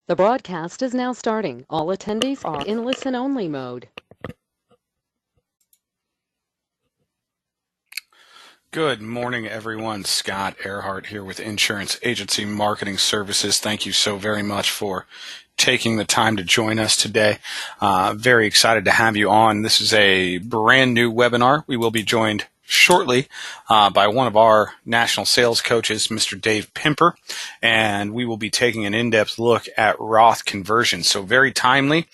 The broadcast is now starting. All attendees are in listen-only mode. Good morning, everyone. Scott Earhart here with Insurance Agency Marketing Services. Thank you so very much for taking the time to join us today. Very excited to have you on. This is a brand new webinar. We will be joined shortly by one of our national sales coaches, Mr. Dave Pimper, and we will be taking an in-depth look at Roth Conversions. So very timely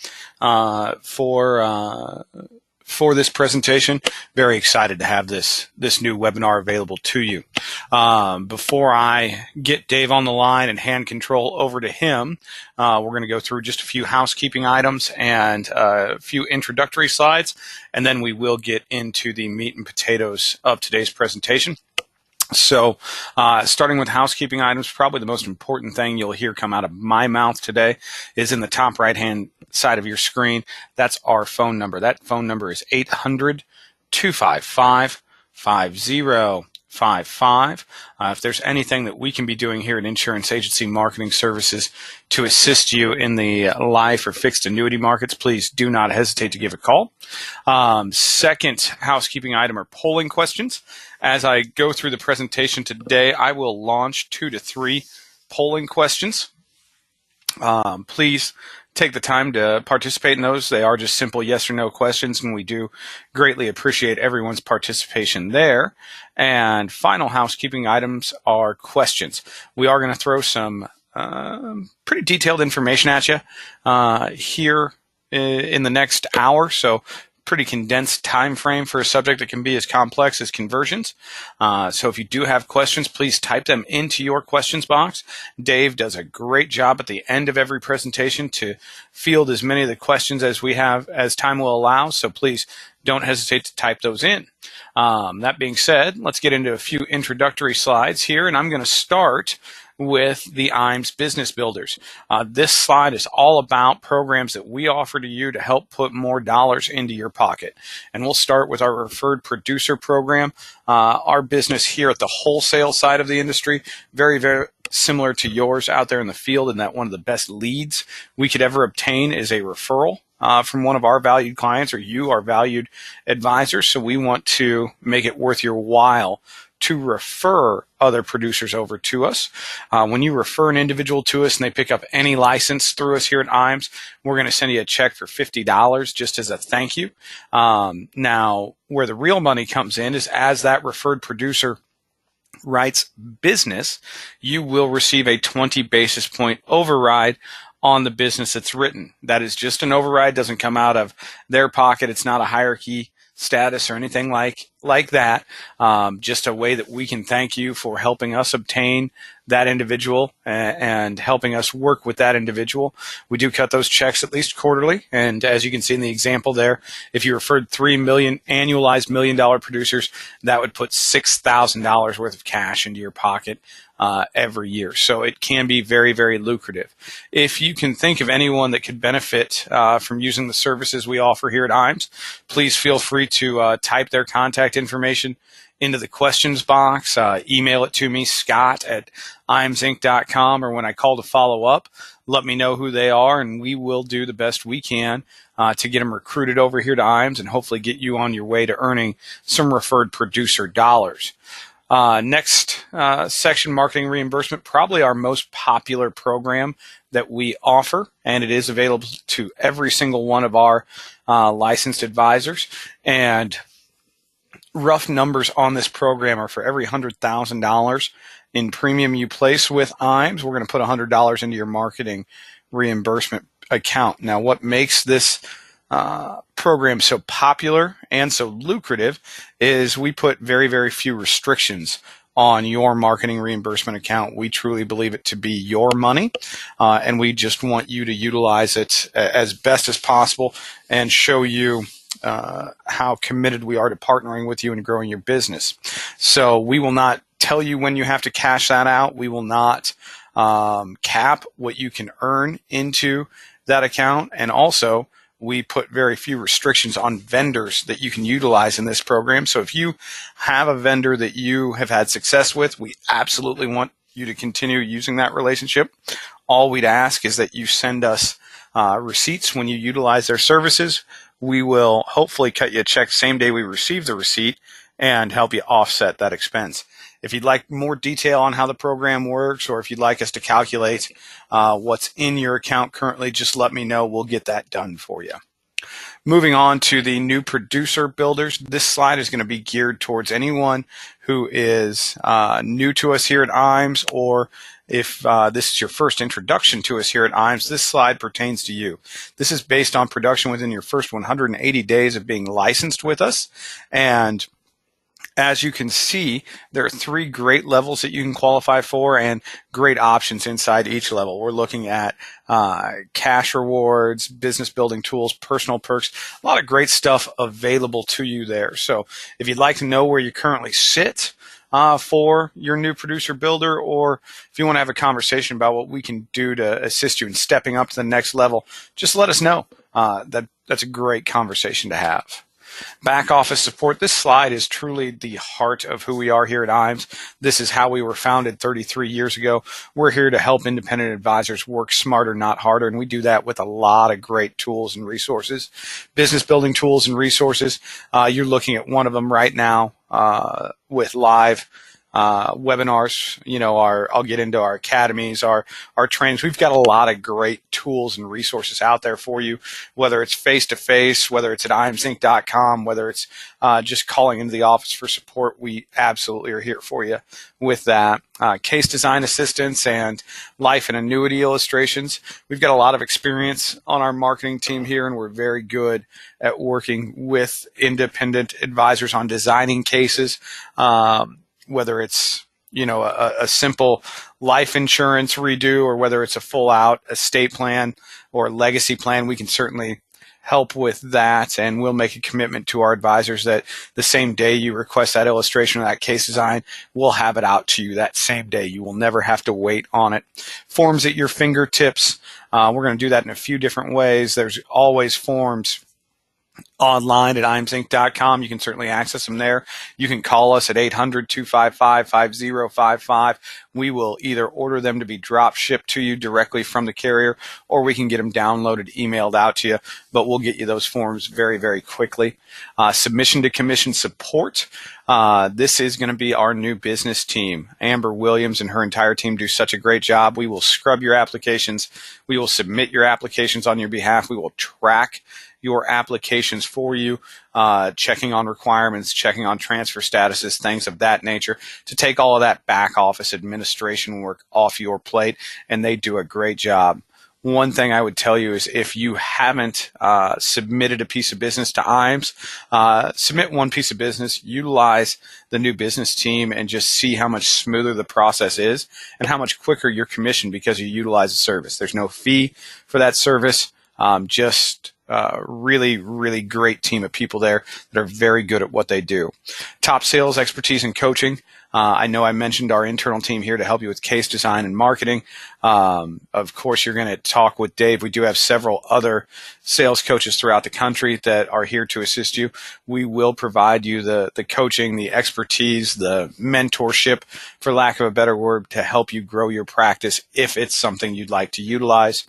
for this presentation. Very excited to have this new webinar available to you. Before I get Dave on the line and hand control over to him, we're going to go through just a few housekeeping items and a few introductory slides, and then we will get into the meat and potatoes of today's presentation. So starting with housekeeping items, probably the most important thing you'll hear come out of my mouth today is in the top right-hand side of your screen. That's our phone number. That phone number is 800-255-5055. If there's anything that we can be doing here at Insurance Agency Marketing Services to assist you in the life or fixed annuity markets, please do not hesitate to give a call. Second housekeeping item are polling questions. As I go through the presentation today, I will launch 2 to 3 polling questions. Please take the time to participate in those. They are just simple yes or no questions, and we do greatly appreciate everyone's participation there. And final housekeeping items are questions. We are going to throw some pretty detailed information at you here in the next hour, so pretty condensed time frame for a subject that can be as complex as conversions. So if you do have questions, please type them into your questions box. Dave does a great job at the end of every presentation to field as many of the questions as we have as time will allow, so please don't hesitate to type those in. That being said, let's get into a few introductory slides here, and I'm going to start with the IAMS Business Builders. This slide is all about programs that we offer to you to help put more dollars into your pocket. And we'll start with our Referred Producer Program. Our business here at the wholesale side of the industry, very, very similar to yours out there in the field, and that one of the best leads we could ever obtain is a referral from one of our valued clients, or you, our valued advisors. So we want to make it worth your while to refer other producers over to us. When you refer an individual to us and they pick up any license through us here at IAMS, we're going to send you a check for $50 just as a thank you. Now, where the real money comes in is as that referred producer writes business, you will receive a 20 basis point override on the business that's written. That is just an override, doesn't come out of their pocket. It's not a hierarchy status or anything like that. Just a way that we can thank you for helping us obtain that individual and helping us work with that individual. We do cut those checks at least quarterly, and as you can see in the example there, if you referred 3 million annualized $1 million producers, that would put $6,000 worth of cash into your pocket every year. So it can be very, very lucrative. If you can think of anyone that could benefit from using the services we offer here at IAMS, please feel free to type their contact information into the questions box. Email it to me, scott@imsinc.com, or when I call to follow up, let me know who they are, and we will do the best we can to get them recruited over here to IAMS and hopefully get you on your way to earning some referred producer dollars. Next section, marketing reimbursement, probably our most popular program that we offer, and it is available to every single one of our licensed advisors. And rough numbers on this program are for every $100,000 in premium you place with IAMS, we're going to put $100 into your marketing reimbursement account. Now, what makes this program so popular and so lucrative is we put very, very few restrictions on your marketing reimbursement account. We truly believe it to be your money, and we just want you to utilize it as best as possible and show you how committed we are to partnering with you and growing your business. So we will not tell you when you have to cash that out. We will not cap what you can earn into that account, and also we put very few restrictions on vendors that you can utilize in this program. So if you have a vendor that you have had success with, we absolutely want you to continue using that relationship. All we'd ask is that you send us receipts when you utilize their services. We will hopefully cut you a check same day we receive the receipt and help you offset that expense. If you'd like more detail on how the program works, or if you'd like us to calculate what's in your account currently, just let me know. We'll get that done for you. Moving on to the new producer builders, this slide is going to be geared towards anyone who is new to us here at IAMS, or if this is your first introduction to us here at IAMS, this slide pertains to you. This is based on production within your first 180 days of being licensed with us. And as you can see, there are 3 great levels that you can qualify for and great options inside each level. We're looking at cash rewards, business building tools, personal perks, a lot of great stuff available to you there. So if you'd like to know where you currently sit for your new producer builder, or if you want to have a conversation about what we can do to assist you in stepping up to the next level, just let us know. That's a great conversation to have. Back office support. This slide is truly the heart of who we are here at IAMS. This is how we were founded 33 years ago. We're here to help independent advisors work smarter, not harder, and we do that with a lot of great tools and resources. Business building tools and resources. You're looking at one of them right now with live webinars. I'll get into our academies, our trainings. We've got a lot of great tools and resources out there for you, whether it's face-to-face, whether it's at IAMSinc.com, whether it's just calling into the office for support. We absolutely are here for you with that. Case design assistance and life and annuity illustrations. We've got a lot of experience on our marketing team here, and we're very good at working with independent advisors on designing cases. Whether it's a simple life insurance redo, or whether it's a full out estate plan or legacy plan, we can certainly help with that, and we'll make a commitment to our advisors that the same day you request that illustration or that case design, we'll have it out to you that same day. You will never have to wait on it. Forms at your fingertips. We're going to do that in a few different ways. There's always forms online at IAMSinc.com. You can certainly access them there. You can call us at 800-255-5055. We will either order them to be drop shipped to you directly from the carrier, or we can get them downloaded, emailed out to you, but we'll get you those forms very, very quickly. Submission to commission support. This is going to be our new business team. Amber Williams and her entire team do such a great job. We will scrub your applications. We will submit your applications on your behalf. We will track your applications for you, checking on requirements, checking on transfer statuses, things of that nature, to take all of that back office administration work off your plate, and they do a great job. One thing I would tell you is, if you haven't submitted a piece of business to IAMS, submit one piece of business, utilize the new business team, and just see how much smoother the process is and how much quicker you're commissioned because you utilize the service. There's no fee for that service, just really, really great team of people there that are very good at what they do. Top sales expertise and coaching. I know I mentioned our internal team here to help you with case design and marketing. Of course, you're going to talk with Dave. We do have several other sales coaches throughout the country that are here to assist you. We will provide you the coaching, the expertise, the mentorship, for lack of a better word, to help you grow your practice if it's something you'd like to utilize.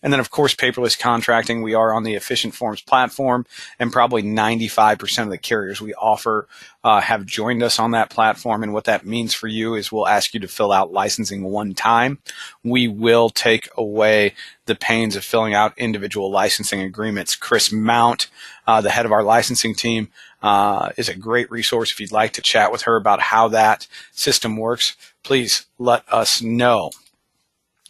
And then, of course, paperless contracting. We are on the Efficient Forms platform, and probably 95% of the carriers we offer have joined us on that platform. And what that means for you is we'll ask you to fill out licensing one time. We will take away the pains of filling out individual licensing agreements. Chris Mount, the head of our licensing team, is a great resource. If you'd like to chat with her about how that system works, please let us know.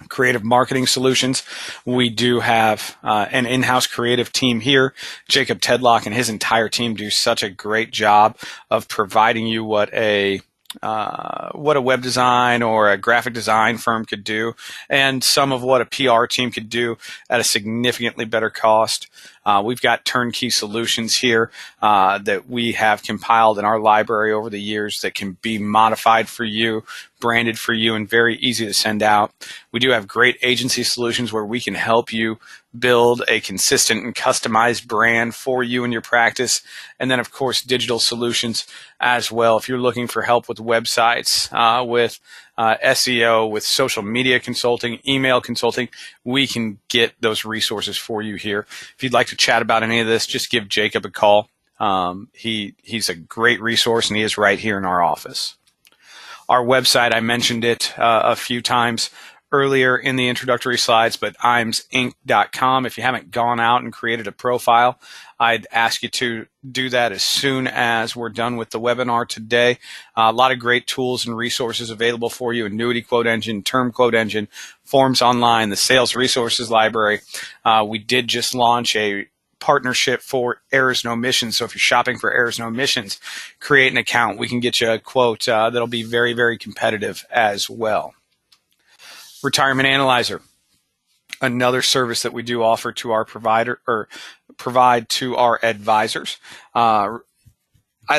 Creative marketing solutions. We do have an in-house creative team here. Jacob Tedlock and his entire team do such a great job of providing you what a web design or a graphic design firm could do, and some of what a PR team could do at a significantly better cost. We've got turnkey solutions here that we have compiled in our library over the years that can be modified for you, branded for you, and very easy to send out. We do have great agency solutions where we can help you build a consistent and customized brand for you and your practice. And then, of course, digital solutions as well. If you're looking for help with websites, with SEO, with social media consulting, email consulting, we can get those resources for you here. If you'd like to chat about any of this, just give Jacob a call. He's a great resource, and he is right here in our office. Our website, I mentioned it a few times earlier in the introductory slides, but IAMSinc.com. If you haven't gone out and created a profile, I'd ask you to do that as soon as we're done with the webinar today. A lot of great tools and resources available for you: annuity quote engine, term quote engine, forms online, the sales resources library. We did just launch a partnership for errors and omissions. So if you're shopping for errors and omissions, create an account. We can get you a quote that'll be very, very competitive as well. Retirement Analyzer, another service that we do offer to our provider, or provide to our advisors. I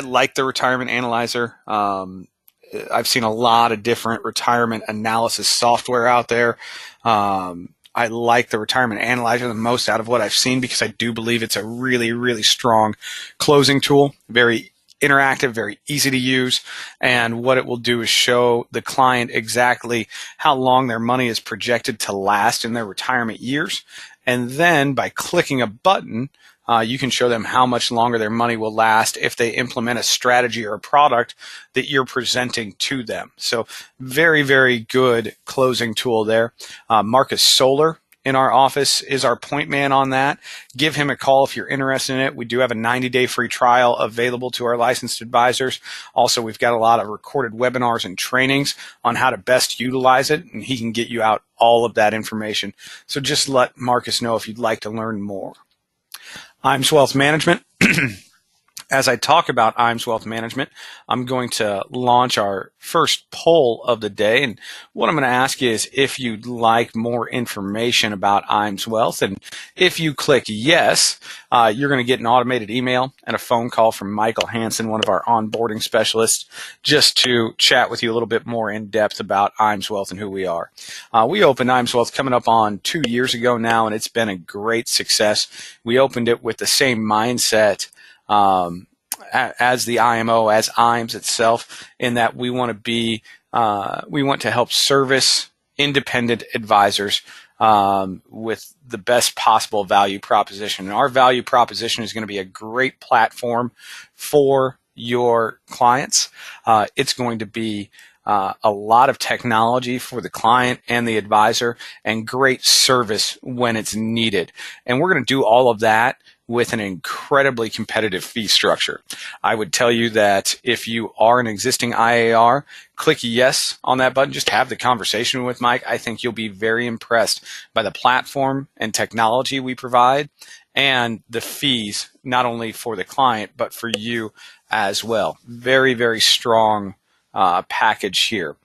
like the Retirement Analyzer. I've seen a lot of different retirement analysis software out there. I like the Retirement Analyzer the most out of what I've seen, because I do believe it's a really, really strong closing tool, very interactive, very easy to use, and what it will do is show the client exactly how long their money is projected to last in their retirement years. And then by clicking a button, you can show them how much longer their money will last if they implement a strategy or a product that you're presenting to them. So very, very good closing tool there. Marcus Solar in our office is our point man on that. Give him a call if you're interested in it. We do have a 90-day free trial available to our licensed advisors. Also, we've got a lot of recorded webinars and trainings on how to best utilize it, and he can get you out all of that information. So just let Marcus know if you'd like to learn more. IAMS Wealth Management. As I talk about IAMS Wealth Management, I'm going to launch our first poll of the day. And what I'm going to ask you is if you'd like more information about IAMS Wealth. And if you click yes, you're going to get an automated email and a phone call from Michael Hansen, one of our onboarding specialists, just to chat with you a little bit more in depth about IAMS Wealth and who we are. We opened IAMS Wealth coming up on 2 years ago now, and it's been a great success. We opened it with the same mindset as the IMO, as IAMS itself, in that we want to help service independent advisors with the best possible value proposition. And our value proposition is going to be a great platform for your clients. It's going to be a lot of technology for the client and the advisor, and great service when it's needed. And we're going to do all of that with an incredibly competitive fee structure. I would tell you that if you are an existing IAR, click yes on that button. Just have the conversation with Mike. I think you'll be very impressed by the platform and technology we provide, and the fees, not only for the client, but for you as well. Very, very strong package here.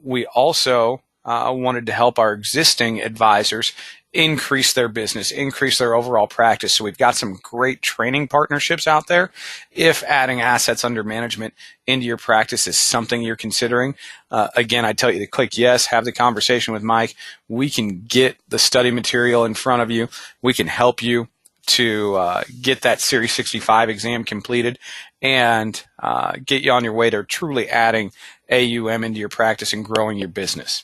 We also wanted to help our existing advisors increase their business, increase their overall practice. So we've got some great training partnerships out there. If adding assets under management into your practice is something you're considering, again, I tell you to click yes, have the conversation with Mike. We can get the study material in front of you. We can help you to get that Series 65 exam completed and get you on your way to truly adding AUM into your practice and growing your business.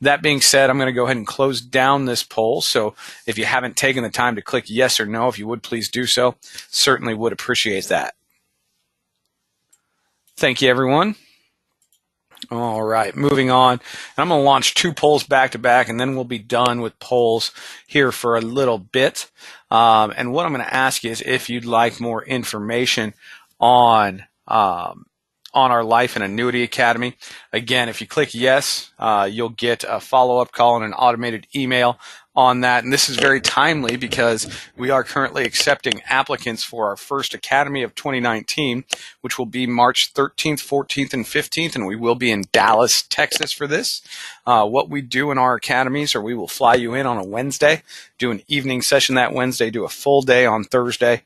That being said, I'm going to go ahead and close down this poll. So if you haven't taken the time to click yes or no, if you would please do so, certainly would appreciate that. Thank you, everyone. All right, moving on. And I'm going to launch 2 polls back to back, and then we'll be done with polls here for a little bit. And what I'm going to ask you is if you'd like more information on our Life and Annuity Academy. Again, if you click yes, you'll get a follow-up call and an automated email on that. And this is very timely because we are currently accepting applicants for our first Academy of 2019, which will be March 13th, 14th, and 15th, and we will be in Dallas, Texas for this. What we do in our academies, or we will fly you in on a Wednesday, do an evening session that Wednesday, do a full day on Thursday,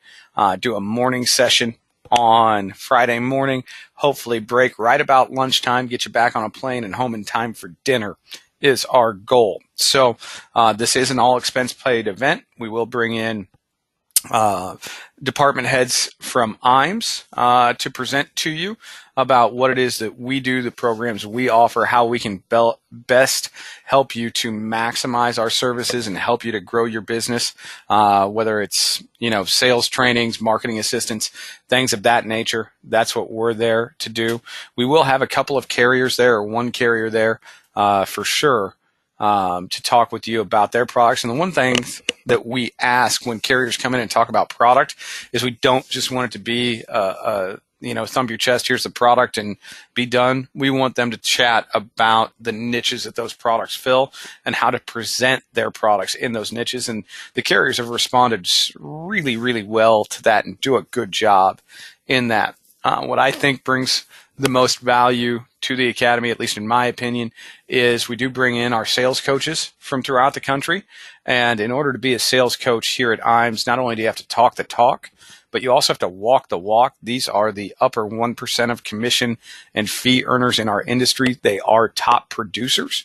do a morning session on Friday morning, hopefully break right about lunchtime, get you back on a plane and home in time for dinner is our goal. So this is an all expense paid event. We will bring in uh, department heads from IAMS to present to you about what it is that we do, the programs we offer, how we can best help you to maximize our services and help you to grow your business, whether it's, sales trainings, marketing assistance, things of that nature. That's what we're there to do. We will have a couple of carriers there, or one carrier there for sure, to talk with you about their products. And the one thing that we ask when carriers come in and talk about product is we don't just want it to be thump your chest, here's the product and be done. We want them to chat about the niches that those products fill and how to present their products in those niches. And the carriers have responded really, really well to that and do a good job in that. What I think brings the most value to the Academy, at least in my opinion, is we do bring in our sales coaches from throughout the country. And in order to be a sales coach here at IAMS, not only do you have to talk the talk, but you also have to walk the walk. These are the upper 1% of commission and fee earners in our industry. They are top producers,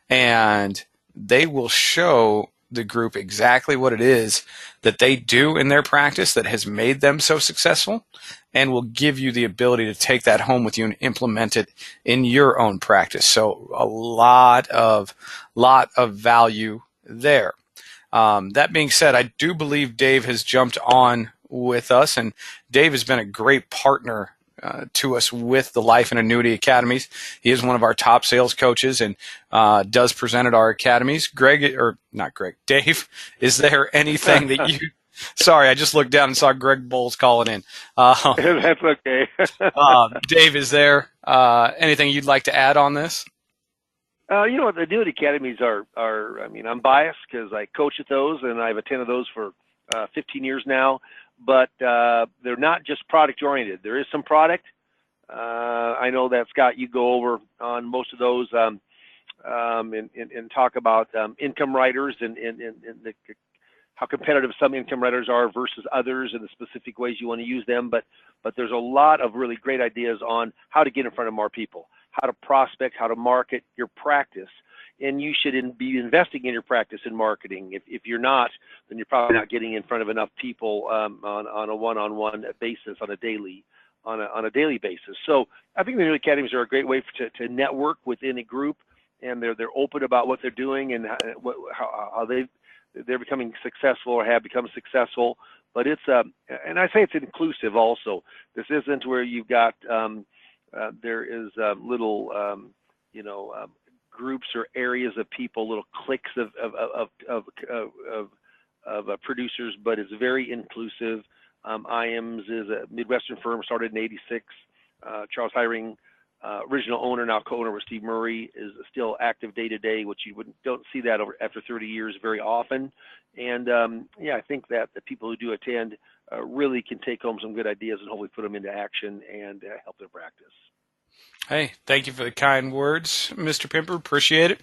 and they will show the group exactly what it is that they do in their practice that has made them so successful, and will give you the ability to take that home with you and implement it in your own practice. So a lot of value there. That being said, I do believe Dave has jumped on with us, and Dave has been a great partner to us with the Life and Annuity Academies. He is one of our top sales coaches and does present at our academies. Dave, is there anything that you... Sorry, I just looked down and saw Greg Bowles calling in. That's okay. Dave, is there anything you'd like to add on this? The annuity academies are I'm biased because I coach at those, and I've attended those for 15 years now, but they're not just product oriented. There is some product. I know that, Scott, you go over on most of those and talk about income riders and how competitive some income writers are versus others and the specific ways you want to use them. But there's a lot of really great ideas on how to get in front of more people, how to prospect, how to market your practice. And you should be investing in your practice in marketing. If you're not, then you're probably not getting in front of enough people on a one-on-one basis, on a daily basis. So I think the new academies are a great way to network within a group, and they're open about what they're doing and how they're becoming successful or have become successful. But it's and I say it's inclusive also. This isn't where you've got there is little groups or areas of people, little cliques of producers, but it's very inclusive. IAMS is a Midwestern firm, started in '86. Charles Hiring, original owner, now co-owner with Steve Murray, is still active day to day, which you don't see that after 30 years very often. And I think that the people who do attend really can take home some good ideas and hopefully put them into action and help their practice. Hey, thank you for the kind words, Mr. Pimper. Appreciate it.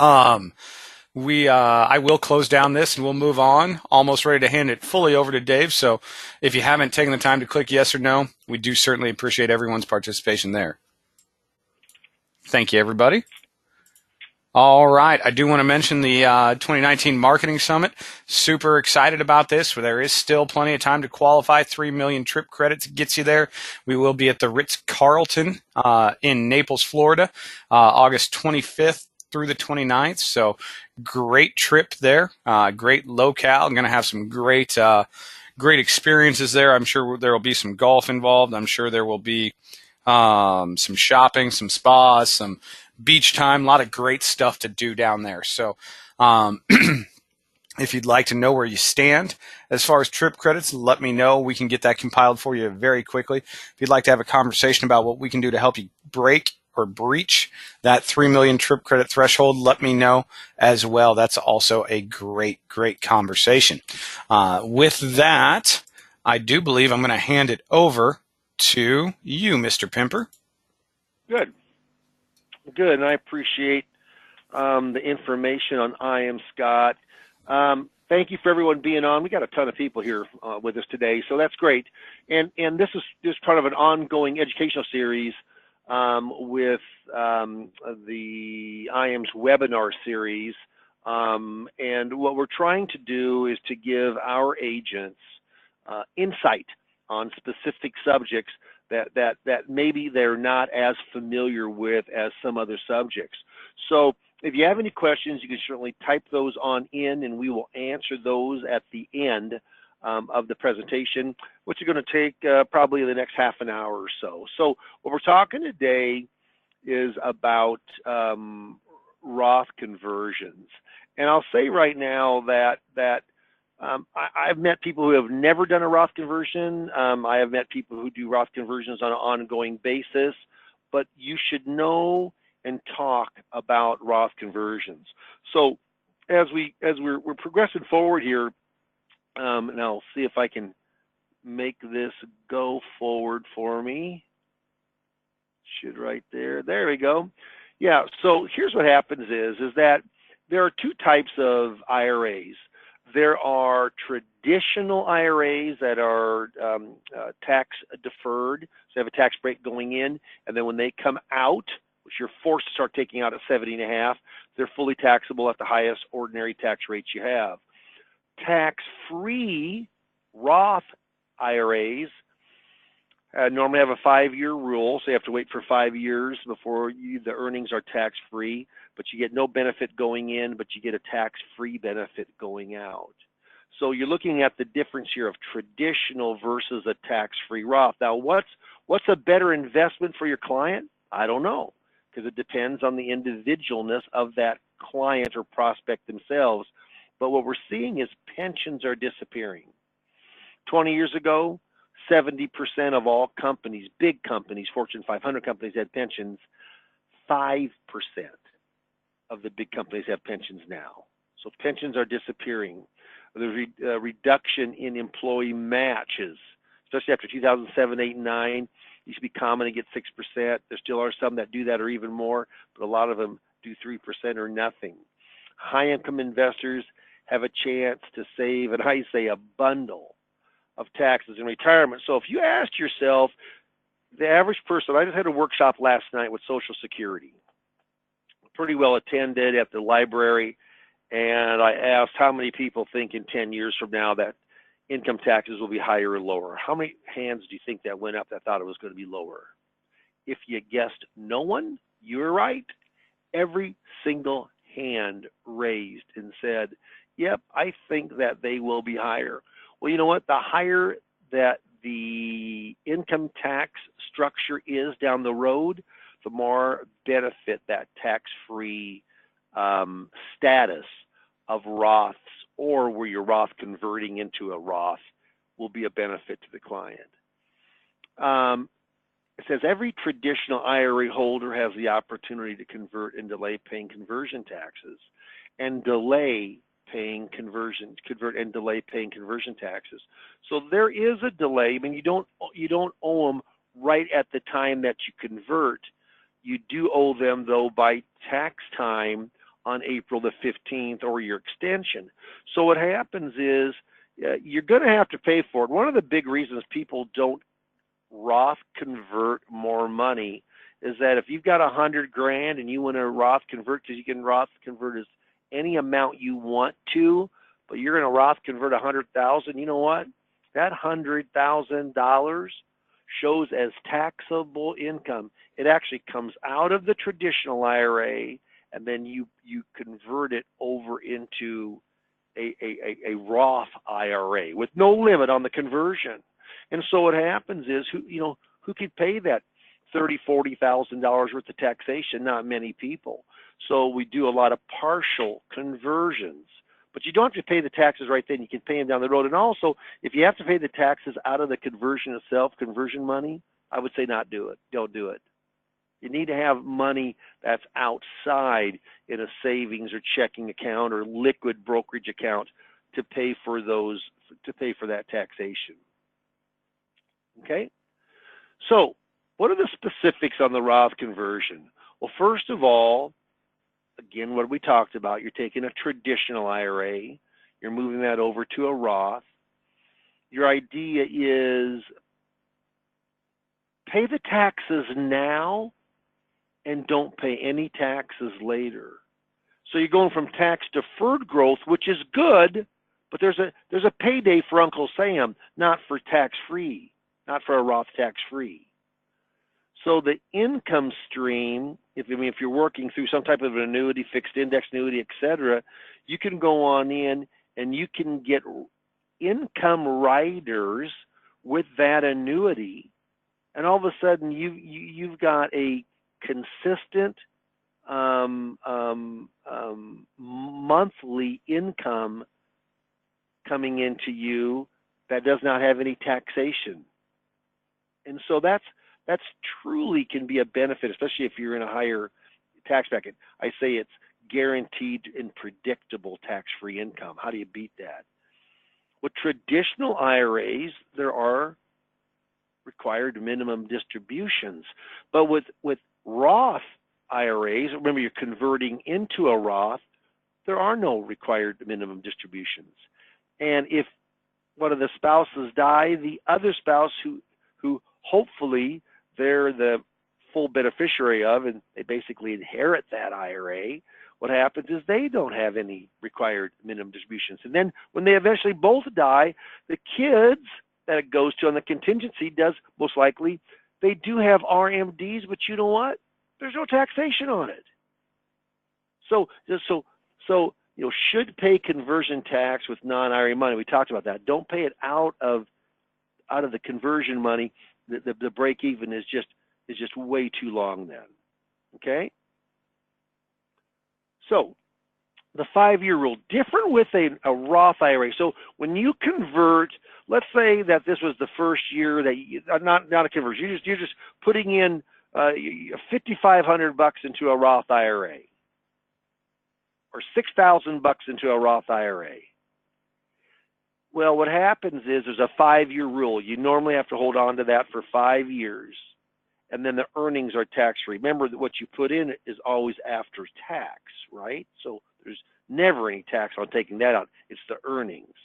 I will close down this and we'll move on. Almost ready to hand it fully over to Dave. So if you haven't taken the time to click yes or no, we do certainly appreciate everyone's participation there. Thank you, everybody. All right. I do want to mention the 2019 Marketing Summit. Super excited about this. There is still plenty of time to qualify. 3 million trip credits gets you there. We will be at the Ritz-Carlton in Naples, Florida, August 25th through the 29th. So great trip there. Great locale. I'm going to have some great experiences there. I'm sure there will be some golf involved. I'm sure there will be some shopping, some spas, some beach time, a lot of great stuff to do down there. So if you'd like to know where you stand as far as trip credits, let me know. We can get that compiled for you very quickly. If you'd like to have a conversation about what we can do to help you break or breach that 3 million trip credit threshold, let me know as well. That's also a great conversation. With that, I do believe I'm going to hand it over to you, Mr. Pimper. Good, and I appreciate the information on IAMS, Scott. Thank you for everyone being on. We got a ton of people here with us today, so that's great. And this is just part of an ongoing educational series with the IAMS webinar series And what we're trying to do is to give our agents insight on specific subjects that maybe they're not as familiar with as some other subjects. So if you have any questions, you can certainly type those on in, and we will answer those at the end of the presentation, which is going to take probably the next half an hour or so. So what we're talking today is about Roth conversions. And I'll say right now that I've met people who have never done a Roth conversion. I have met people who do Roth conversions on an ongoing basis, but you should know and talk about Roth conversions. So as we're progressing forward here, and I'll see if I can make this go forward for me. Should right there. There we go. Yeah, so here's what happens is that there are two types of IRAs. There are traditional IRAs that are tax deferred, so they have a tax break going in, and then when they come out, which you're forced to start taking out at 70.5, they're fully taxable at the highest ordinary tax rates you have. Tax-free Roth IRAs normally have a 5-year rule, so you have to wait for 5 years before the earnings are tax-free, but you get no benefit going in, but you get a tax-free benefit going out. So you're looking at the difference here of traditional versus a tax-free Roth. Now, what's a better investment for your client? I don't know, because it depends on the individualness of that client or prospect themselves. But what we're seeing is pensions are disappearing. 20 years ago, 70% of all companies, big companies, Fortune 500 companies had pensions. 5% of the big companies have pensions now. So pensions are disappearing. There's a reduction in employee matches, especially after 2007, 8, and 9. It used to be common to get 6%. There still are some that do that or even more, but a lot of them do 3% or nothing. High-income investors have a chance to save, and I say a bundle of taxes in retirement. So if you asked yourself, the average person, I just had a workshop last night with Social Security, pretty well attended at the library, and I asked how many people think in 10 years from now that income taxes will be higher or lower. How many hands do you think that went up that thought it was going to be lower? If you guessed no one, you were right. Every single hand raised and said, yep, I think that they will be higher. Well, you know what? The higher that the income tax structure is down the road, the more benefit that tax-free status of Roths, or where you're Roth converting into a Roth, will be a benefit to the client. It says every traditional IRA holder has the opportunity to convert and delay paying conversion taxes and convert and delay paying conversion taxes. So there is a delay. I mean, you don't owe them right at the time that you convert. You do owe them, though, by tax time on April the 15th or your extension. So what happens is you're going to have to pay for it. One of the big reasons people don't Roth convert more money is that if you've got $100,000 and you want to Roth convert, because you can Roth convert as any amount you want to, but you're going to Roth convert $100,000, you know what? That $100,000 shows as taxable income. It actually comes out of the traditional IRA, and then you convert it over into a Roth IRA with no limit on the conversion. And so what happens is, who could pay that $30,000, $40,000 worth of taxation? Not many people. So we do a lot of partial conversions. But you don't have to pay the taxes right then. You can pay them down the road. And also, if you have to pay the taxes out of the conversion itself, conversion money, I would say not do it. Don't do it. You need to have money that's outside in a savings or checking account or liquid brokerage account to pay for that taxation. Okay? So, what are the specifics on the Roth conversion? Well, first of all, again, what we talked about, you're taking a traditional IRA, you're moving that over to a Roth. Your idea is pay the taxes now and don't pay any taxes later. So you're going from tax deferred growth, which is good, but there's a payday for Uncle Sam, not for tax free, not for a Roth tax free. So the income stream, if you're working through some type of an annuity, fixed index annuity, etc., you can go on in and you can get income riders with that annuity, and all of a sudden you've got a consistent monthly income coming into you that does not have any taxation. And so that's truly can be a benefit, especially if you're in a higher tax bracket. I say it's guaranteed and predictable tax-free income. How do you beat that? With traditional IRAs, there are required minimum distributions. But with Roth IRAs, remember you're converting into a Roth, there are no required minimum distributions. And if one of the spouses die, the other spouse who hopefully they're the full beneficiary of, and they basically inherit that IRA, what happens is they don't have any required minimum distributions. And then when they eventually both die, the kids that it goes to on the contingency does most likely, they do have RMDs, but you know what? There's no taxation on it. So should pay conversion tax with non-IRA money. We talked about that. Don't pay it out of the conversion money. The break even is just way too long then. Okay? So the 5-year rule, different with a Roth IRA. So when you convert, let's say that this was the first year that you, not a conversion, you're just putting in $5,500 into a Roth IRA or $6,000 into a Roth IRA. Well, what happens is there's a 5-year rule. You normally have to hold on to that for 5 years, and then the earnings are tax-free. Remember that what you put in is always after tax, right? So there's never any tax on taking that out. It's the earnings.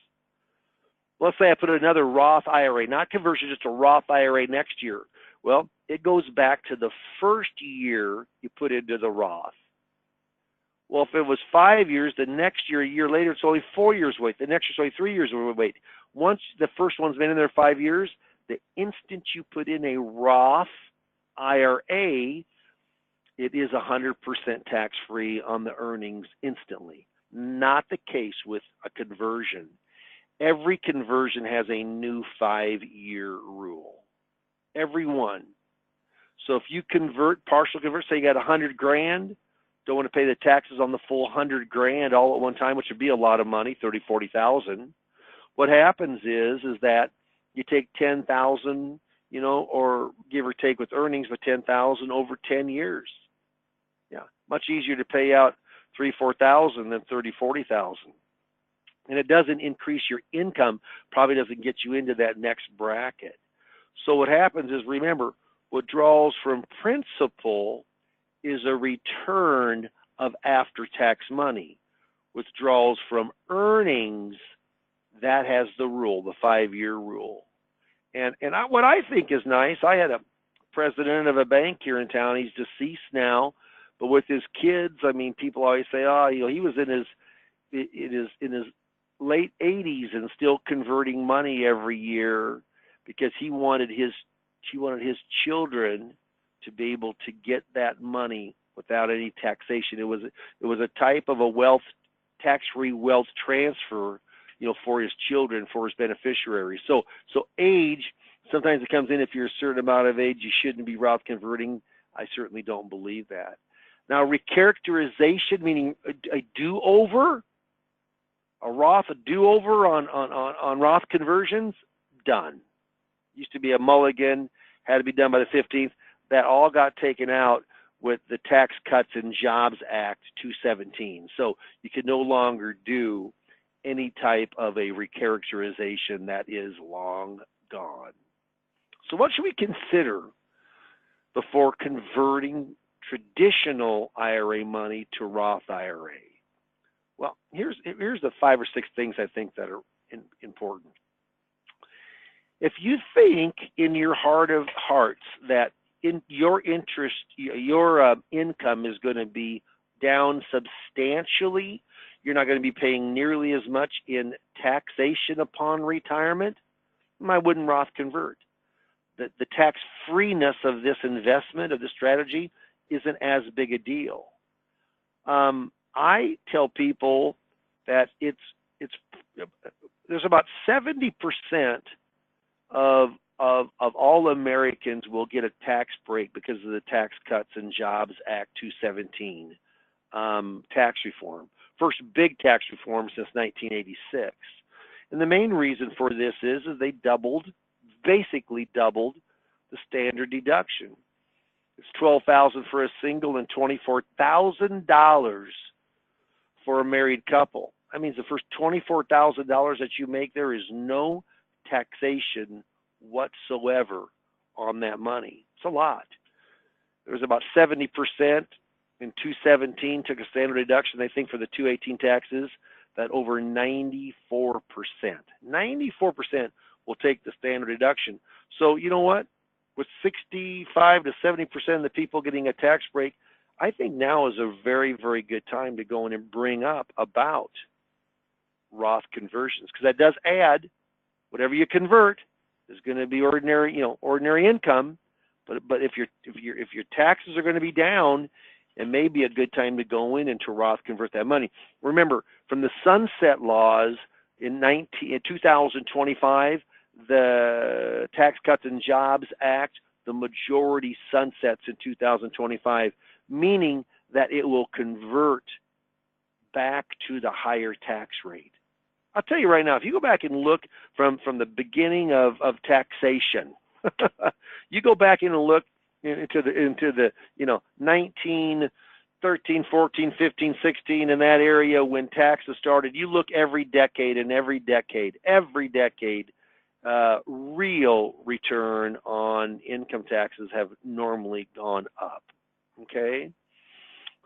Let's say I put another Roth IRA, not conversion, just a Roth IRA next year. Well, it goes back to the first year you put into the Roth. Well, if it was 5 years, the next year, a year later, it's only 4 years wait. The next year, it's only 3 years wait. Once the first one's been in there 5 years, the instant you put in a Roth IRA, it is 100% tax-free on the earnings instantly. Not the case with a conversion. Every conversion has a new 5-year rule. Every one. So if you partial convert, say you got $100,000, don't want to pay the taxes on the full $100,000 all at one time, which would be a lot of money, $30,000-$40,000. What happens is that you take $10,000, or give or take with earnings, but $10,000 over 10 years. Yeah, much easier to pay out $3,000-$4,000 than $30,000-$40,000. And it doesn't increase your income, probably doesn't get you into that next bracket. So what happens is, remember, withdrawals from principal is a return of after-tax money. Withdrawals from earnings, that has the rule, the 5-year rule. And what I think is nice, I had a president of a bank here in town. He's deceased now, but with his kids, people always say, he was in his late 80s and still converting money every year because he wanted his children to be able to get that money without any taxation. It was a type of a tax-free wealth transfer, for his children, for his beneficiaries. So age, sometimes it comes in, if you're a certain amount of age, you shouldn't be Roth converting. I certainly don't believe that. Now, recharacterization, meaning a do-over, a do-over on Roth conversions, done. Used to be a mulligan, had to be done by the 15th. That all got taken out with the Tax Cuts and Jobs Act 217. So you can no longer do any type of a recharacterization. That is long gone. So what should we consider before converting traditional IRA money to Roth IRA? Well, here's the 5 or 6 things I think that are important. If you think in your heart of hearts that in your interest, your income is going to be down substantially. You're not going to be paying nearly as much in taxation upon retirement. I wouldn't Roth convert. The tax freeness of this investment, of this strategy, isn't as big a deal. I tell people that there's about 70% of all Americans will get a tax break because of the Tax Cuts and Jobs Act 217 tax reform. First big tax reform since 1986. And the main reason for this is they basically doubled the standard deduction. It's $12,000 for a single and $24,000 for a married couple. That means the first $24,000 that you make, there is no taxation whatsoever on that money. It's a lot. There's about 70% in 217 took a standard deduction. They think for the 218 taxes that over 94% will take the standard deduction. So you know what? With 65 to 70% of the people getting a tax break, I think now is a very, very good time to go in and bring up about Roth conversions, because that does add whatever you convert is going to be ordinary income. But if your taxes are going to be down, it may be a good time to go in and to Roth convert that money. Remember, from the sunset laws in 2025, the Tax Cuts and Jobs Act, the majority sunsets in 2025, meaning that it will convert back to the higher tax rate. I'll tell you right now, if you go back and look from the beginning of taxation, you go back and look into the 1913, 14, 15, 16 in that area when taxes started. You look every decade, real return on income taxes have normally gone up. Okay,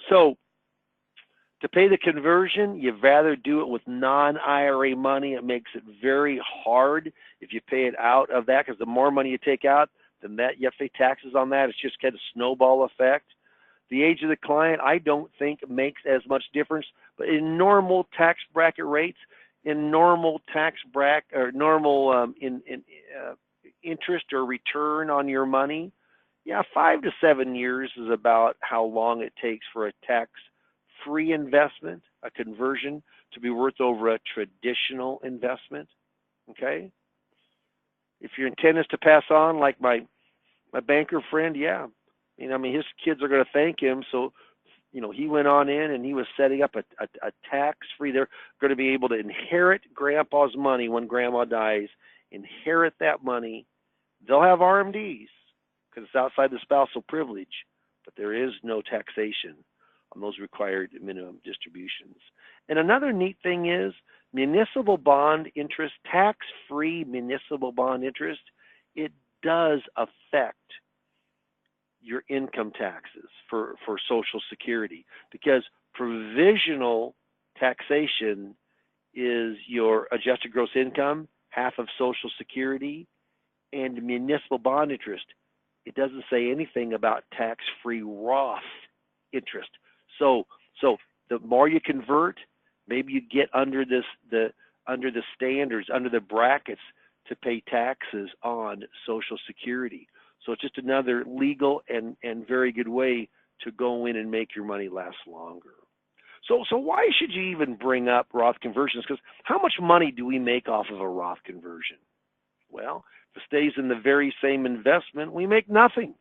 so to pay the conversion, you'd rather do it with non-IRA money. It makes it very hard if you pay it out of that, because the more money you take out, then that you have to pay taxes on that. It's just kind of snowball effect. The age of the client, I don't think makes as much difference, but in normal tax bracket rates, in normal tax bracket or normal interest or return on your money, 5 to 7 years is about how long it takes for a tax-free investment, a conversion, to be worth over a traditional investment. Okay? If your intent is to pass on, like my banker friend, his kids are going to thank him. So, he went on in and he was setting up a tax-free. They're going to be able to inherit grandpa's money when grandma dies, inherit that money. They'll have RMDs because it's outside the spousal privilege, but there is no taxation on those required minimum distributions. And another neat thing is municipal bond interest, tax-free municipal bond interest, it does affect your income taxes for Social Security, because provisional taxation is your adjusted gross income, half of Social Security, and municipal bond interest. It doesn't say anything about tax-free Roth interest. So the more you convert, maybe you get under the standards, under the brackets to pay taxes on Social Security. So it's just another legal and very good way to go in and make your money last longer. So why should you even bring up Roth conversions? Because how much money do we make off of a Roth conversion? Well, if it stays in the very same investment, we make nothing.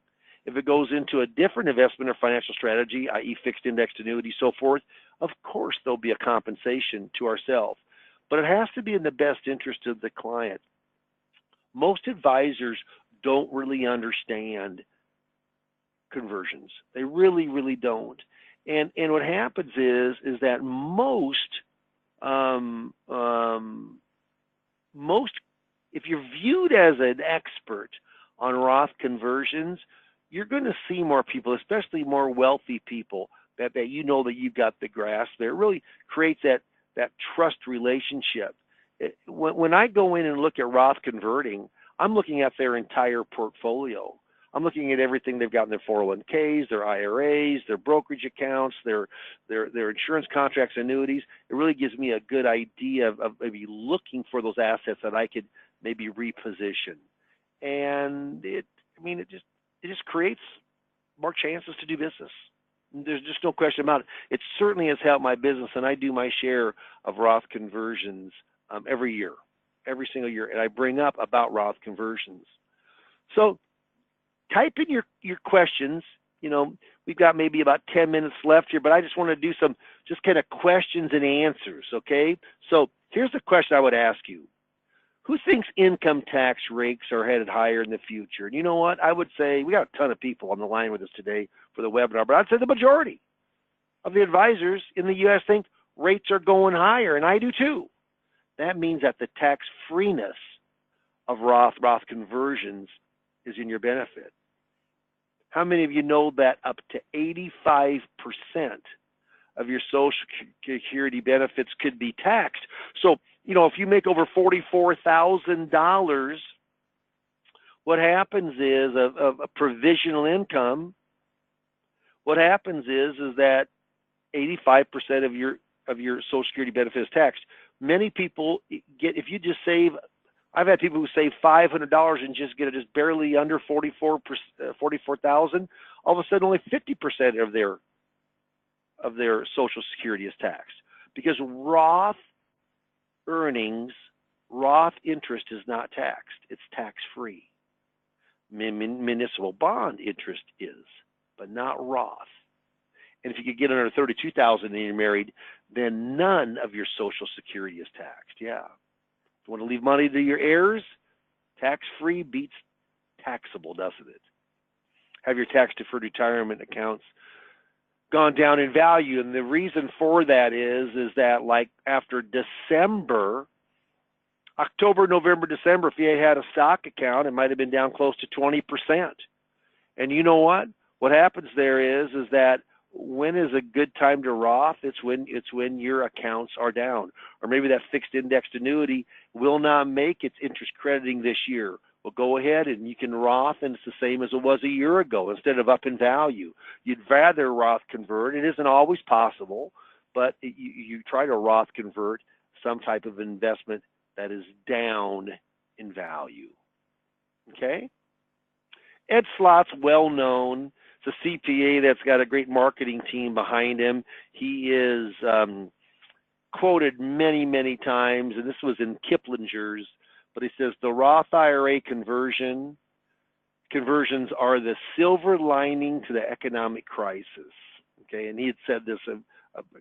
If it goes into a different investment or financial strategy, i.e. fixed indexed annuity, so forth, of course there'll be a compensation to ourselves. But it has to be in the best interest of the client. Most advisors don't really understand conversions. They really, really don't. And what happens is that most, if you're viewed as an expert on Roth conversions, you're going to see more people, especially more wealthy people, that you know that you've got the grasp there. It really creates that trust relationship. When I go in and look at Roth converting, I'm looking at their entire portfolio. I'm looking at everything they've got in their 401ks, their IRAs, their brokerage accounts, their insurance contracts, annuities. It really gives me a good idea of maybe looking for those assets that I could maybe reposition. And it just creates more chances to do business. There's just no question about it. It certainly has helped my business, and I do my share of Roth conversions every year, every single year, and I bring up about Roth conversions. So type in your questions. We've got maybe about 10 minutes left here, but I just want to do some just kind of questions and answers, okay? So here's the question I would ask you. Who thinks income tax rates are headed higher in the future? And you know what? I would say we got a ton of people on the line with us today for the webinar, but I'd say the majority of the advisors in the U.S. think rates are going higher, and I do too. That means that the tax freeness of Roth conversions is in your benefit. How many of you know that up to 85% of your Social Security benefits could be taxed? So, if you make over $44,000, what happens is a provisional income. What happens is that 85% of your Social Security benefit is taxed. Many people get, if you just save, I've had people who save $500 and just get it just barely under 44,000. All of a sudden, only 50% of their Social Security is taxed, because Roth earnings, Roth interest is not taxed. It's tax-free. Municipal bond interest is, but not Roth. And if you could get under 32,000 and you're married, then none of your Social Security is taxed. Yeah. If you want to leave money to your heirs, tax-free beats taxable, doesn't it? Have your tax-deferred retirement accounts gone down in value? And the reason for that is that, like, after December, October, November, December, if you had a stock account, it might have been down close to 20%. And you know what? What happens there is that when is a good time to Roth? It's when your accounts are down, or maybe that fixed indexed annuity will not make its interest crediting this year. Well, go ahead and you can Roth, and it's the same as it was a year ago. Instead of up in value, you'd rather Roth convert. It isn't always possible, but you try to Roth convert some type of investment that is down in value. Okay? Ed Slott's well known. It's a CPA that's got a great marketing team behind him. He is quoted many, many times, and this was in Kiplinger's, but he says the Roth IRA conversions are the silver lining to the economic crisis. Okay, and he had said this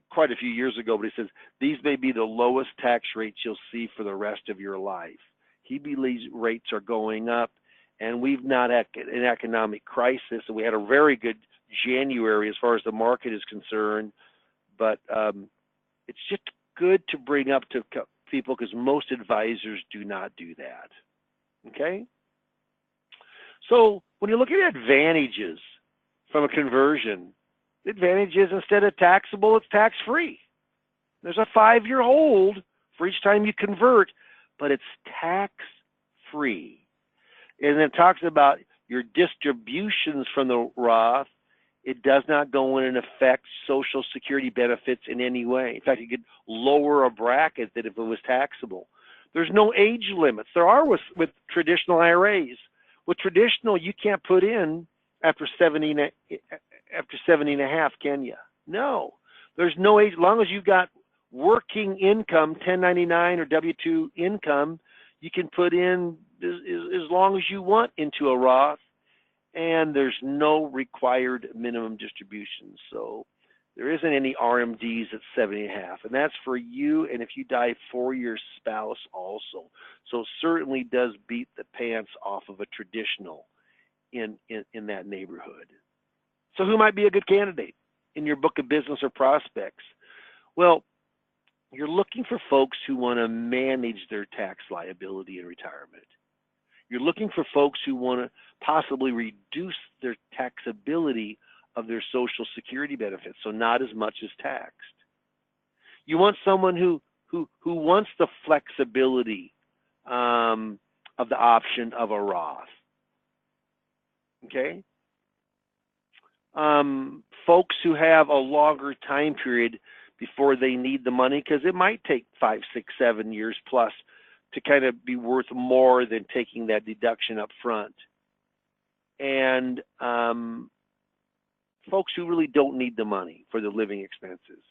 quite a few years ago, but he says these may be the lowest tax rates you'll see for the rest of your life. He believes rates are going up, and we've not had an economic crisis, and we had a very good January as far as the market is concerned, but it's just good to bring up to people, because most advisors do not do that. Okay? So when you're looking at advantages from a conversion, the advantage is instead of taxable, it's tax-free. There's a 5-year hold for each time you convert, but it's tax-free. And then it talks about your distributions from the Roth. It does not go in and affect Social Security benefits in any way. In fact, you could lower a bracket than if it was taxable. There's no age limits. There are with traditional IRAs. With traditional, you can't put in after 70 and a half, can you? No. There's no age. As long as you've got working income, 1099 or W-2 income, you can put in as long as you want into a Roth. And there's no required minimum distribution. So there isn't any RMDs at 70 and a half. And that's for you, and if you die, for your spouse also. So it certainly does beat the pants off of a traditional in that neighborhood. So who might be a good candidate in your book of business or prospects? Well, you're looking for folks who want to manage their tax liability in retirement. You're looking for folks who want to possibly reduce their taxability of their Social Security benefits, so not as much as taxed. You want someone who wants the flexibility of the option of a Roth. Okay. Folks who have a longer time period before they need the money, because it might take 5, 6, 7 years plus to kind of be worth more than taking that deduction up front. And folks who really don't need the money for their living expenses.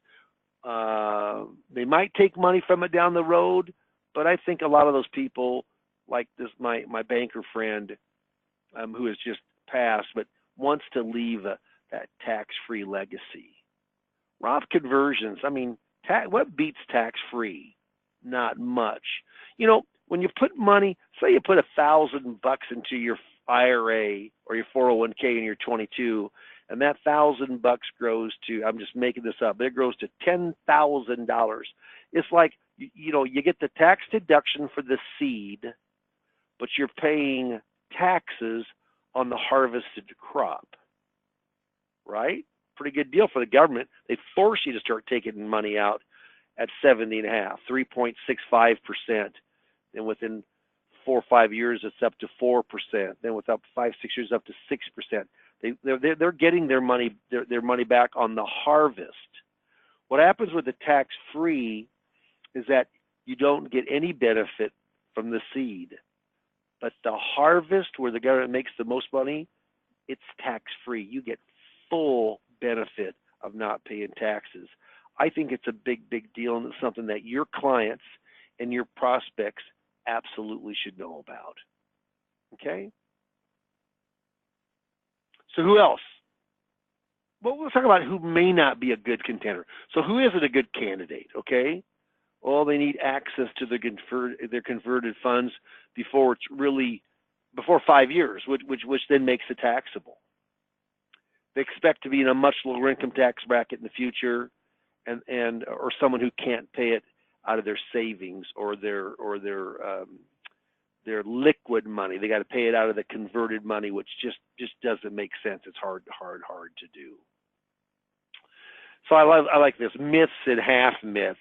They might take money from it down the road, but I think a lot of those people, like this, my banker friend, who has just passed, but wants to leave that tax-free legacy. Roth conversions, I mean, what beats tax-free? Not much. You know, when you put money, say you put $1,000 into your IRA or your 401k and you're 22, and that $1,000 grows to, I'm just making this up, but it grows to $10,000. It's like, you know, you get the tax deduction for the seed, but you're paying taxes on the harvested crop, right? Pretty good deal for the government. They force you to start taking money out at 70.5, 3.65%. Then within 4 or 5 years, it's up to 4%. Then with up 5, 6 years, up to 6%. They're getting their money back on the harvest. What happens with the tax-free is that you don't get any benefit from the seed, but the harvest, where the government makes the most money, it's tax-free. You get full benefit of not paying taxes. I think it's a big, big deal, and it's something that your clients and your prospects absolutely should know about. Okay? So who else? Well, let's talk about who may not be a good contender. So who isn't a good candidate, okay? Well, they need access to their converted funds before 5 years, which then makes it taxable. They expect to be in a much lower income tax bracket in the future, or someone who can't pay it out of their savings or their liquid money. They got to pay it out of the converted money, which just doesn't make sense. It's hard to do. So I like this, myths and half myths.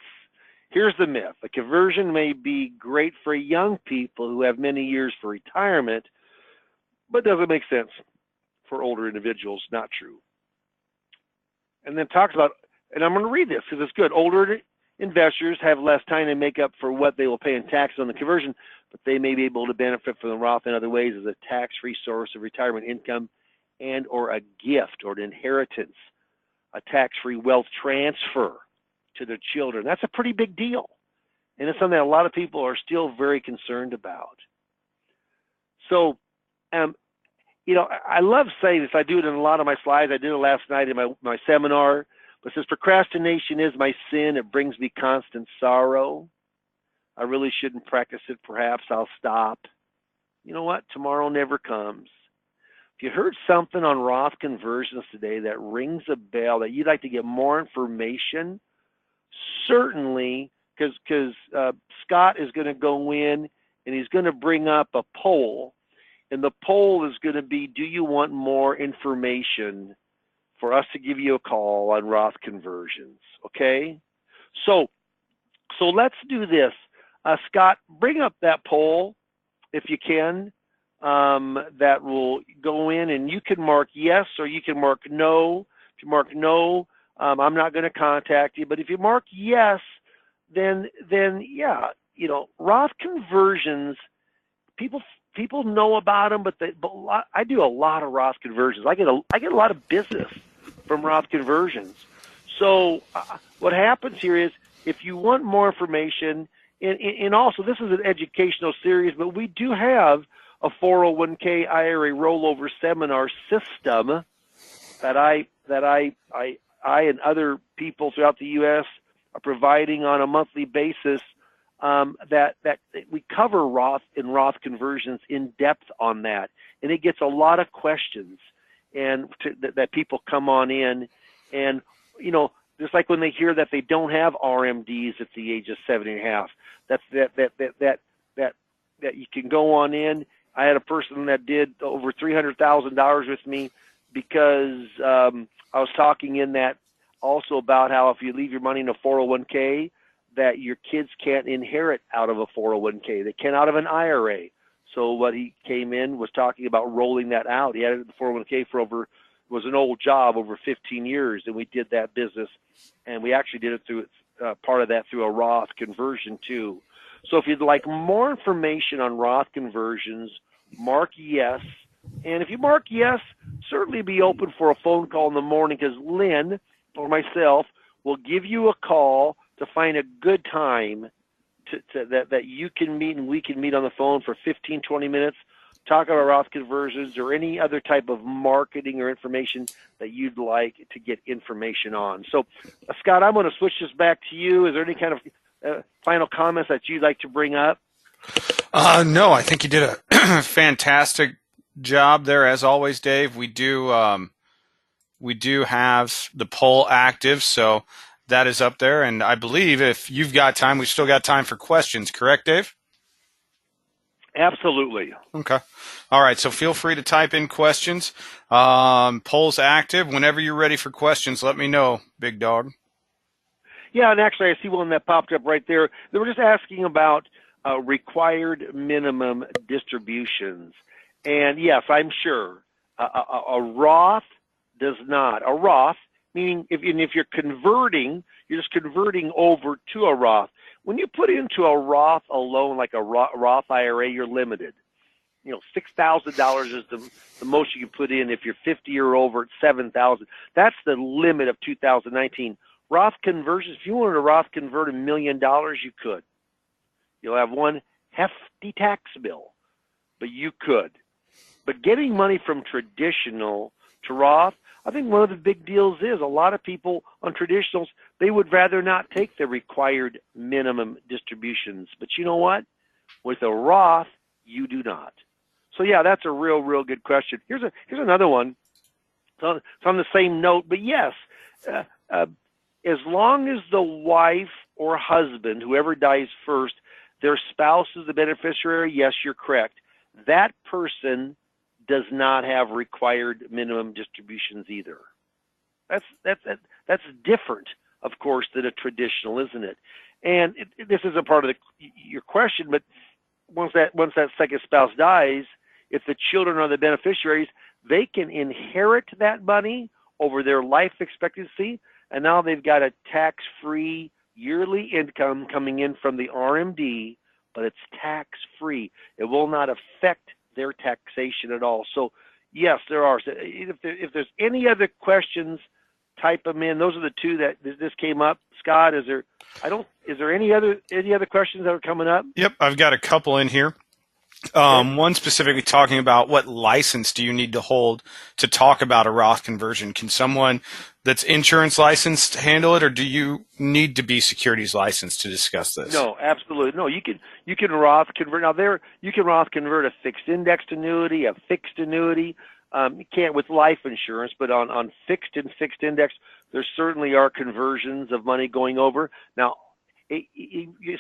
Here's the myth. A conversion may be great for young people who have many years for retirement, but doesn't make sense for older individuals. Not true. And then talks about, and I'm going to read this because it's good. Older investors have less time to make up for what they will pay in taxes on the conversion, but they may be able to benefit from the Roth in other ways as a tax-free source of retirement income and or a gift or an inheritance, a tax-free wealth transfer to their children. That's a pretty big deal. And it's something that a lot of people are still very concerned about. So, you know, I love saying this. I do it in a lot of my slides. I did it last night in my seminar. But it says, procrastination is my sin. It brings me constant sorrow. I really shouldn't practice it. Perhaps I'll stop. You know what? Tomorrow never comes. If you heard something on Roth Conversions today that rings a bell, that you'd like to get more information, certainly, because Scott is going to go in and he's going to bring up a poll. And the poll is going to be, do you want more information for us to give you a call on Roth Conversions? Okay? So let's do this. Scott, bring up that poll if you can. That will go in, and you can mark yes or you can mark no. If you mark no, I'm not going to contact you. But if you mark yes, then yeah, you know, Roth Conversions, people know about them, but I do a lot of Roth Conversions. I get a lot of business from Roth Conversions. So what happens here is, if you want more information, and also this is an educational series, but we do have a 401k IRA rollover seminar system that I and other people throughout the U.S. are providing on a monthly basis. That we cover Roth and Roth Conversions in depth on that, and it gets a lot of questions, and that people come on in, and you know, just like when they hear that they don't have RMDs at the age of 7.5, that you can go on in. I had a person that did over $300,000 with me because I was talking in that also about how if you leave your money in a 401k, that your kids can't inherit out of a 401k. They can out of an IRA. So what he came in was talking about rolling that out. He had it in the 401k for it was an old job, over 15 years, and we did that business, and we actually did it through part of that through a Roth conversion too. So if you'd like more information on Roth conversions, mark yes. And if you mark yes, certainly be open for a phone call in the morning, because Lynn or myself will give you a call to find a good time that you can meet and we can meet on the phone for 15, 20 minutes, talk about Roth conversions or any other type of marketing or information that you'd like to get information on. So, Scott, I'm going to switch this back to you. Is there any kind of final comments that you'd like to bring up? No, I think you did a fantastic job there, as always, Dave. We do have the poll active, so that is up there. And I believe if you've got time, we've still got time for questions. Correct, Dave? Absolutely. Okay. All right. So feel free to type in questions. Poll's active. Whenever you're ready for questions, let me know, big dog. Yeah, and actually, I see one that popped up right there. They were just asking about required minimum distributions. And yes, I'm sure a Roth does not. A Roth, meaning if you're converting, you're just converting over to a Roth. When you put into a Roth alone, like a Roth IRA, you're limited. You know, $6,000 is the most you can put in. If you're 50 or over, it's $7,000. That's the limit of 2019. Roth conversions, if you wanted to Roth convert $1 million, you could. You'll have one hefty tax bill, but you could. But getting money from traditional to Roth, I think one of the big deals is a lot of people on traditionals, they would rather not take the required minimum distributions. But you know what? With a Roth, you do not. So yeah, that's a real good question. Here's another one. It's on the same note, but yes, as long as the wife or husband, whoever dies first, their spouse is the beneficiary, yes, you're correct. That person does not have required minimum distributions either. That's different, of course, than a traditional, isn't it? And this is a part of your question, but once that second spouse dies, if the children are the beneficiaries, they can inherit that money over their life expectancy, and now they've got a tax-free yearly income coming in from the RMD, but it's tax-free. It will not affect their taxation at all. So yes, there are. If there's any other questions, type them in. Those are the two that this came up. Scott, is there any other questions that are coming up? Yep, I've got a couple in here. One specifically talking about what license do you need to hold to talk about a Roth conversion? Can someone that's insurance licensed handle it, or do you need to be securities licensed to discuss this? No, absolutely. No, you can Roth convert. Now you can Roth convert a fixed indexed annuity, a fixed annuity. You can't with life insurance, but on fixed and fixed index, there certainly are conversions of money going over. Now,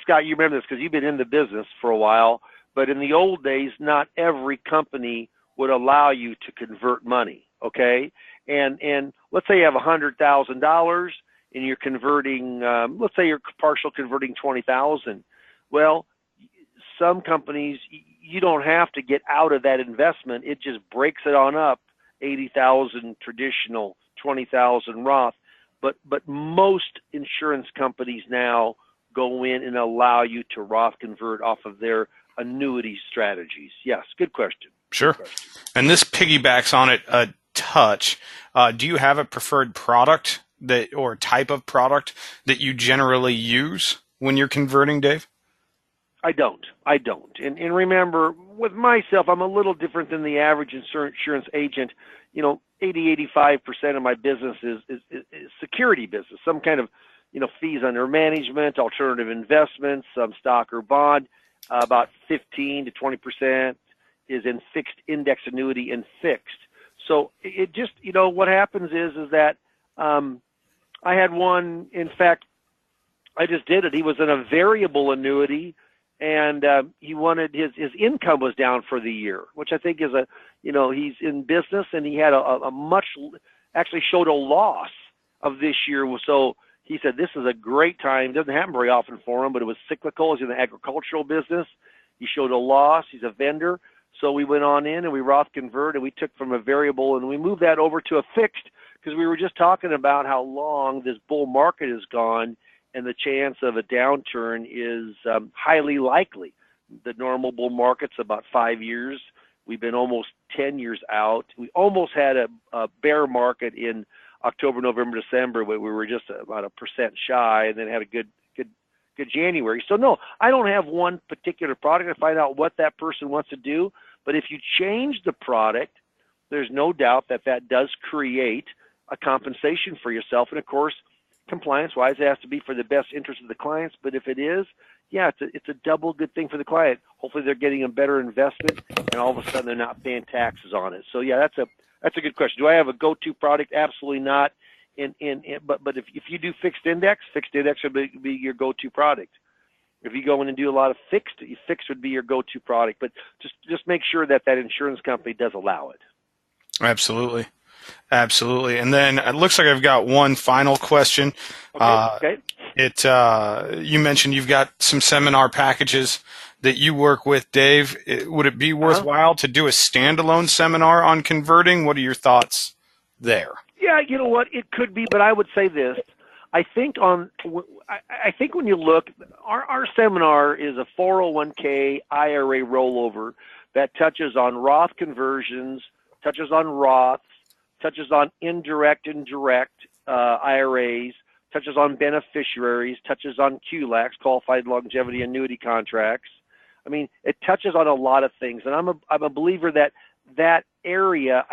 Scott, you remember this because you've been in the business for a while. But in the old days, not every company would allow you to convert money, okay? And let's say you have $100,000 and you're converting, let's say you're partial converting 20,000. Well, some companies, you don't have to get out of that investment. It just breaks it on up, 80,000 traditional, 20,000 Roth. But most insurance companies now go in and allow you to Roth convert off of their annuity strategies. Yes, good question. Sure. Good question. And this piggybacks on it a touch. Do you have a preferred product or type of product that you generally use when you're converting, Dave? I don't. And remember, with myself, I'm a little different than the average insurance agent. You know, 85% of my business is security business, some kind of, fees under management, alternative investments, some stock or bond. About 15 to 20% is in fixed index annuity and fixed. So it just, what happens is that I had one, in fact, I just did it. He was in a variable annuity, and he wanted his income was down for the year, which I think is he's in business, and he had actually showed a loss of this year. So he said, this is a great time. It doesn't happen very often for him, but it was cyclical. He's in the agricultural business. He showed a loss. He's a vendor. So we went on in and we Roth convert, and we took from a variable and we moved that over to a fixed, because we were just talking about how long this bull market has gone, and the chance of a downturn is highly likely. The normal bull market's about 5 years. We've been almost 10 years out. We almost had a bear market in October, November, December, but we were just about 1% shy, and then had a good January. So no, I don't have one particular product. I find out what that person wants to do. But if you change the product, there's no doubt that that does create a compensation for yourself. And of course, compliance-wise, it has to be for the best interest of the clients. But if it is, yeah, it's a double good thing for the client. Hopefully they're getting a better investment, and all of a sudden they're not paying taxes on it. So yeah, that's a good question. Do I have a go-to product? Absolutely not. But if you do fixed index would be your go-to product. If you go in and do a lot of fixed would be your go-to product. But just make sure that insurance company does allow it. Absolutely. Absolutely. And then it looks like I've got one final question. Okay. You mentioned you've got some seminar packages that you work with, Dave. Would it be worthwhile to do a standalone seminar on converting? What are your thoughts there? Yeah, you know what? It could be, but I would say this. I think when you look, our seminar is a 401k IRA rollover that touches on Roth conversions, touches on Roths, touches on indirect and direct IRAs, touches on beneficiaries, touches on QLACs, qualified longevity annuity contracts. I mean, it touches on a lot of things, and I'm a believer that area.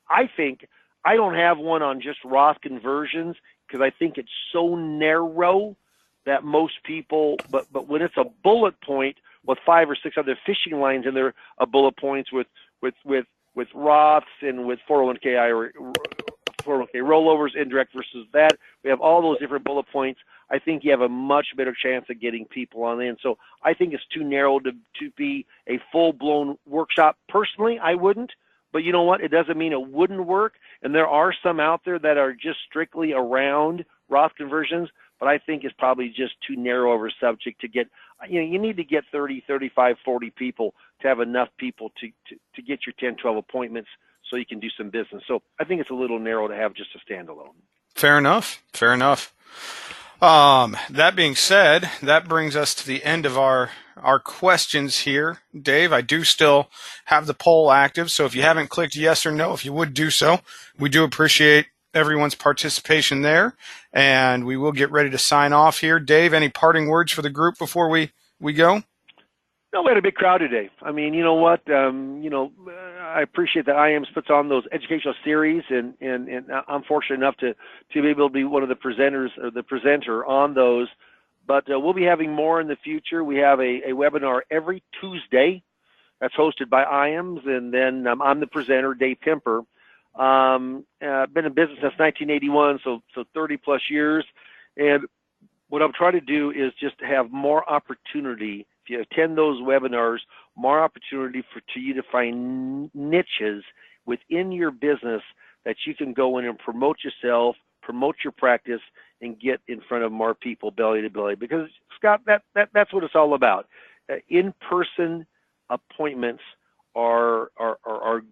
I think I don't have one on just Roth conversions, because I think it's so narrow that most people. But when it's a bullet point with 5 or 6 other fishing lines in there, bullet points with Roths and with 401k IRA, 401k rollovers, indirect versus that. We have all those different bullet points. I think you have a much better chance of getting people on in. So I think it's too narrow to be a full-blown workshop. Personally, I wouldn't. But you know what? It doesn't mean it wouldn't work. And there are some out there that are just strictly around Roth conversions. But I think it's probably just too narrow of a subject to get. You need to get 30, 35, 40 people to have enough people to get your 10, 12 appointments so you can do some business. So I think it's a little narrow to have just a standalone. Fair enough. Fair enough. That being said, that brings us to the end of our questions here. Dave, I do still have the poll active, so if you haven't clicked yes or no, if you would do so, we do appreciate everyone's participation there, and we will get ready to sign off here. Dave, any parting words for the group before we go? No, we had a big crowd today. I mean, you know what? I appreciate that IAMS puts on those educational series, and I'm fortunate enough to be able to be one of the presenters or the presenter on those. But we'll be having more in the future. We have a webinar every Tuesday that's hosted by IAMS, and then I'm the presenter, Dave Pimper. Been in business since 1981, so 30 plus years. And what I'm trying to do is just have more opportunity. If you attend those webinars, more opportunity to you to find niches within your business that you can go in and promote yourself, promote your practice, and get in front of more people belly to belly. Because Scott, that's what it's all about. In-person appointments are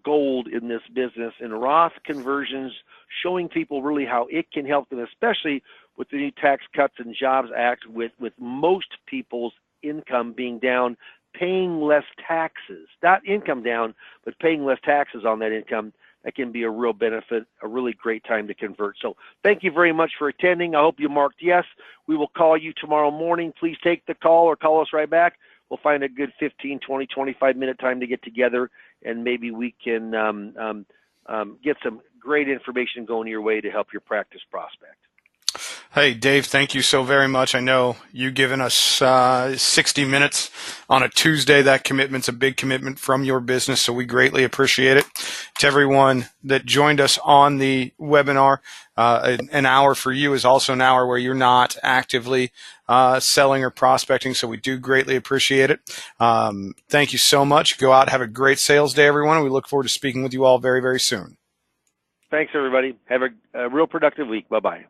gold in this business, and Roth conversions, showing people really how it can help them, especially with the new Tax Cuts and Jobs Act, with most people's income being down, paying less taxes, not income down, but paying less taxes on that income. That can be a real benefit, a really great time to convert. So thank you very much for attending. I hope you marked yes. We will call you tomorrow morning. Please take the call or call us right back. We'll find a good 15, 20, 25-minute time to get together, and maybe we can get some great information going your way to help your practice prospect. Hey, Dave, thank you so very much. I know you've given us 60 minutes on a Tuesday. That commitment's a big commitment from your business, so we greatly appreciate it. To everyone that joined us on the webinar, an hour for you is also an hour where you're not actively selling or prospecting, so we do greatly appreciate it. Thank you so much. Go out, have a great sales day, everyone. We look forward to speaking with you all very, very soon. Thanks, everybody. Have a real productive week. Bye-bye.